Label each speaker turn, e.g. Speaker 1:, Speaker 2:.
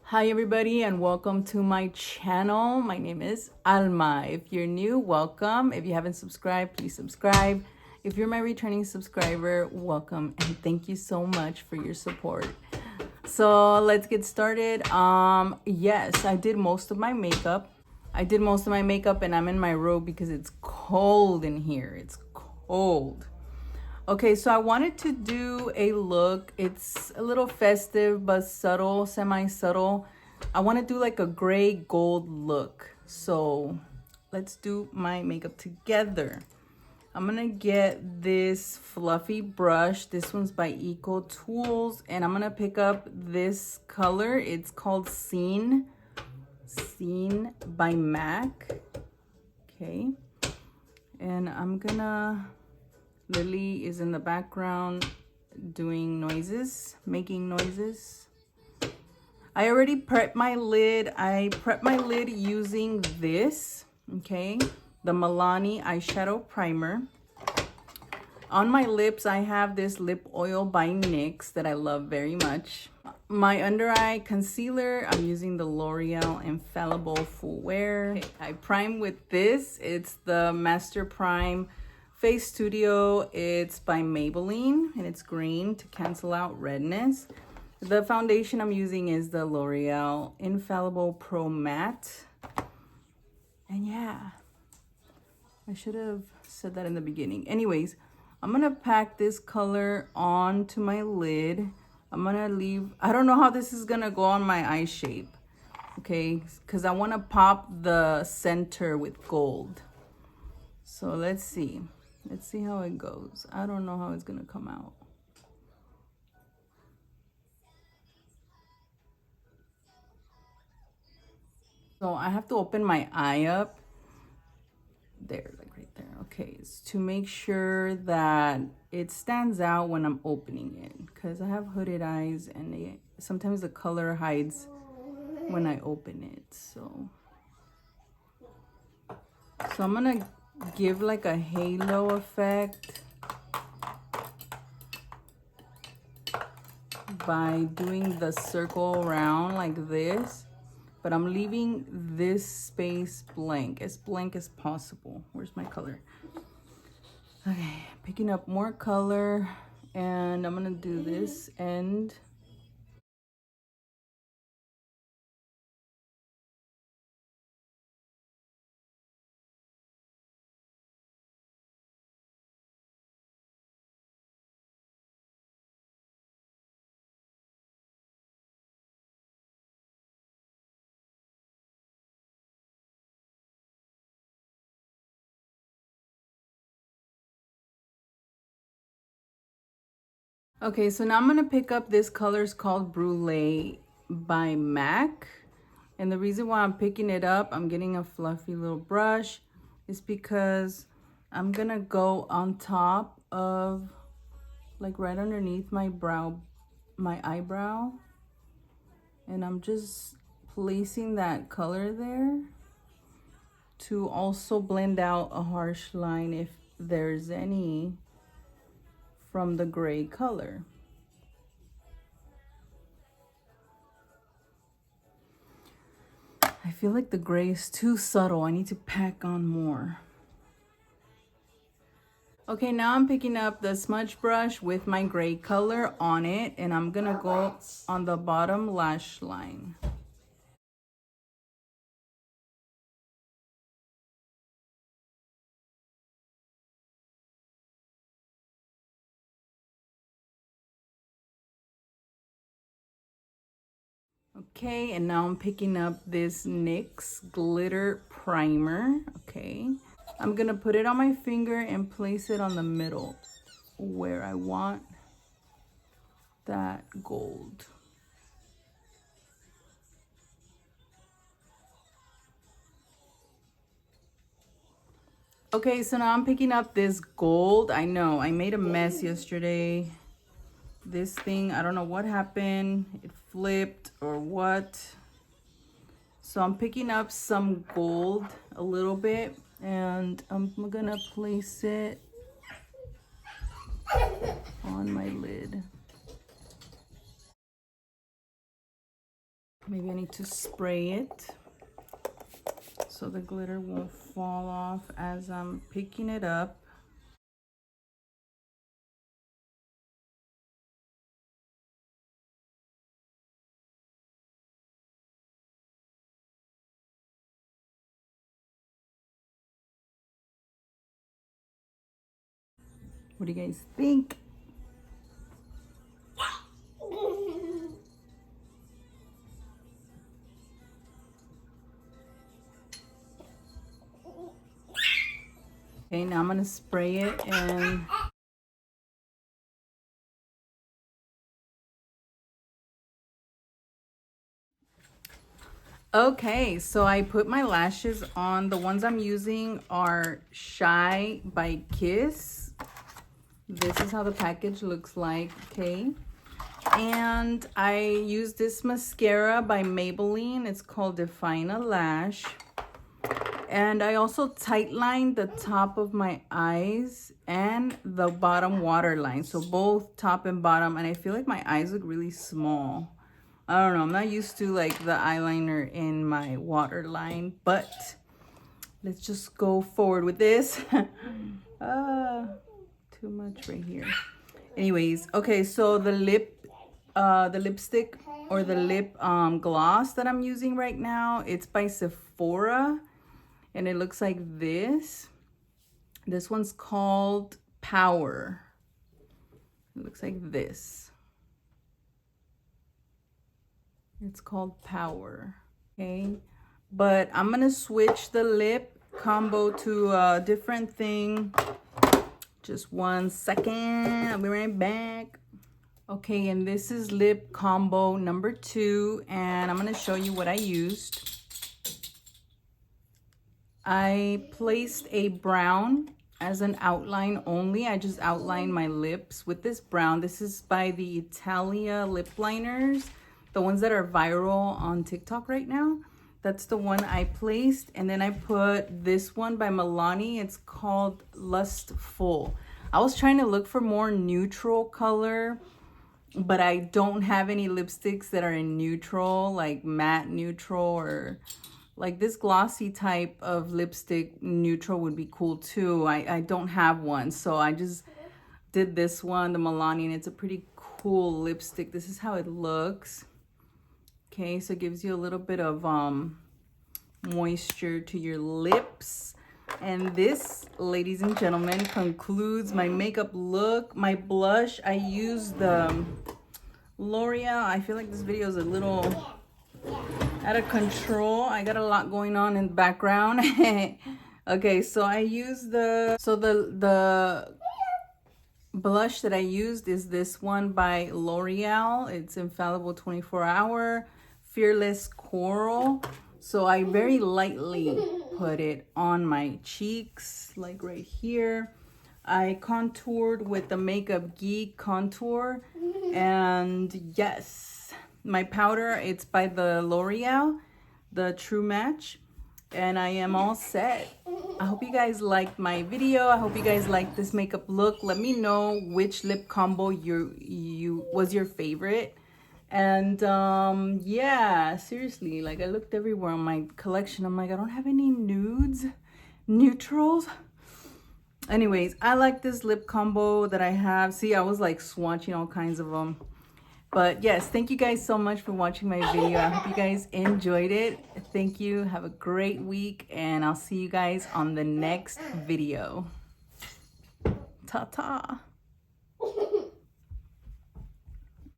Speaker 1: Hi everybody and welcome to my channel. My name is Alma. If you're new, welcome. If you haven't subscribed, please subscribe. If you're my returning subscriber, welcome and thank you so much for your support. So let's get started. Yes, I did most of my makeup. And I'm in my robe because it's cold in here. It's cold. Okay, so I wanted to do a look. It's a little festive, but subtle, semi-subtle. I want to do like a gray gold look. So let's do my makeup together. I'm going to get this fluffy brush. This one's by Eco Tools. And I'm going to pick up this color. It's called Scene by MAC. Okay. And I'm going to... Lily is in the background doing noises, making noises. I already prepped my lid. I prepped my lid using this, okay, the Milani eyeshadow primer. On my lips, I have this lip oil by NYX that I love very much. My under eye concealer, I'm using the L'Oreal Infallible Full Wear. Okay, I prime with this. It's the Master Prime Face Studio. It's by Maybelline and it's green to cancel out redness. The foundation I'm using is the L'Oreal Infallible Pro Matte. And yeah, I should have said that in the beginning. Anyways, I'm gonna pack this color onto my lid. I'm gonna leave, I don't know how this is gonna go on my eye shape, okay? Because I wanna pop the center with gold. So let's see. Let's see how it goes. I don't know how it's gonna come out. So I have to open my eye up. There, like right there. Okay, it's to make sure that it stands out when I'm opening it. Because I have hooded eyes and sometimes the color hides when I open it. So I'm gonna give like a halo effect by doing the circle around like this, but I'm leaving this space blank as possible. Where's my color? Okay, picking up more color and I'm gonna do this end. Okay, so now I'm gonna pick up this color. It's called Brulee by MAC. And the reason why I'm picking it up, I'm getting a fluffy little brush, is because I'm gonna go on top of, like right underneath my brow, my eyebrow. And I'm just placing that color there to also blend out a harsh line if there's any from the gray color. I feel like the gray is too subtle. I need to pack on more. Okay, now I'm picking up the smudge brush with my gray color on it, and I'm gonna go on the bottom lash line. Okay, and now I'm picking up this NYX glitter primer. Okay, I'm gonna put it on my finger and place it on the middle where I want that gold. Okay, so now I'm picking up this gold. I know I made a mess yesterday. This thing, I don't know what happened. It flipped or what. So I'm picking up some gold a little bit and I'm gonna place it on my lid. Maybe I need to spray it so the glitter won't fall off as I'm picking it up. What do you guys think? Okay, now I'm gonna spray it and okay, so I put my lashes on. The ones I'm using are Shy by Kiss. This is how the package looks like, okay? And I use this mascara by Maybelline. It's called Define a Lash. And I also tightline the top of my eyes and the bottom waterline. So both top and bottom. And I feel like my eyes look really small. I don't know. I'm not used to like the eyeliner in my waterline. But let's just go forward with this. Too much right here. Anyways, okay. So the lipstick or the lip gloss that I'm using right now, it's by Sephora. And it looks like this. This one's called Power. It looks like this. It's called Power. Okay. But I'm going to switch the lip combo to a different thing. Just 1 second. I'll be right back. Okay. And this is lip combo number 2. And I'm going to show you what I used. I placed a brown as an outline only. I just outlined my lips with this brown. This is by the Italia lip liners, the ones that are viral on TikTok right now. That's the one I placed. And then I put this one by Milani. It's called Lustful. I was trying to look for more neutral color, but I don't have any lipsticks that are in neutral, like matte neutral, or like this glossy type of lipstick neutral would be cool too. I don't have one, so I just did this one, the Milani, and it's a pretty cool lipstick. This is how it looks. Okay, so it gives you a little bit of moisture to your lips. And this, ladies and gentlemen, concludes my makeup look. My blush, I used the L'Oreal. I feel like this video is a little out of control. I got a lot going on in the background. Okay, so I used the blush that I used is this one by L'Oreal. It's Infallible 24-Hour Fearless Coral. So I very lightly put it on my cheeks, like right here. I contoured with the Makeup Geek contour. And yes, my powder, it's by the L'Oreal, the True Match. And I am all set. I hope you guys liked my video. I hope you guys liked this makeup look. Let me know which lip combo was your favorite. And yeah, seriously, like I looked everywhere in my collection. I'm like, I don't have any neutrals. Anyways, I like this lip combo that I have. See, I was like swatching all kinds of them. But yes, thank you guys so much for watching my video. I hope you guys enjoyed it. Thank you. Have a great week, and I'll see you guys on the next video. Ta-ta.